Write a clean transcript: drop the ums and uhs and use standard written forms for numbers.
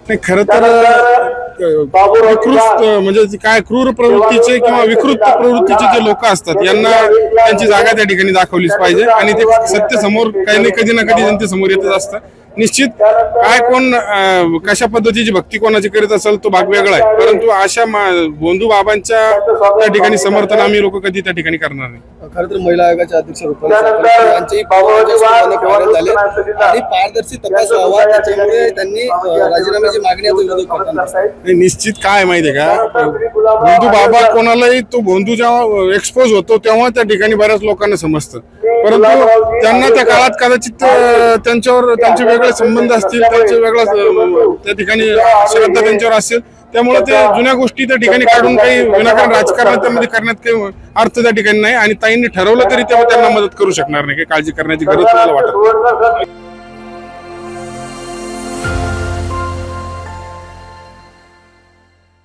नाही खरं तर विकृत म्हणजे काय क्रूर प्रवृत्तीचे किंवा विकृत प्रवृत्तीचे जे लोक असतात यांना त्यांची जागा त्या ठिकाणी दाखवलीच पाहिजे आणि ते सत्य समोर काही नाही कधी ना कधी जनतेसमोर येतच असतं. निश्चित काय कोण कशा पद्धतीची भक्ती कोणाची करीत असेल तो भाग वेगळा आहे, परंतु अशा भोंदू बाबांच्या त्या ठिकाणी समर्थन आम्ही लोक कधी त्या ठिकाणी करणार नाही. खरं तर महिला आयोगाच्या अध्यक्ष रुपाली सातपुते यांचेही फायनल झाले आणि पारदर्शी तपास व्हावा त्याच्यामुळे त्यांनी राजीनाम्याची मागणी आता विरोधक करतात. निश्चित काय माहितीये का, भोंदू बाबा कोणालाही तो भोंदू जेव्हा एक्सपोज होतो तेव्हा त्या ठिकाणी बऱ्याच लोकांना समजतं, परंतु त्यांना त्या काळात कदाचित त्यांच्यावर त्यांचे वेगळे संबंध असतील, त्यांचे वेगळा त्या ठिकाणी श्रद्धा त्यांच्यावर असेल, त्यामुळे ते जुन्या गोष्टी त्या ठिकाणी काढून काही विनाकारण राजकारण त्यामध्ये करण्यात काही अर्थ त्या ठिकाणी नाही आणि ताईंनी ठरवलं तरी तेव्हा त्यांना मदत करू शकणार नाही, काही काळजी करण्याची गरज मला वाटत.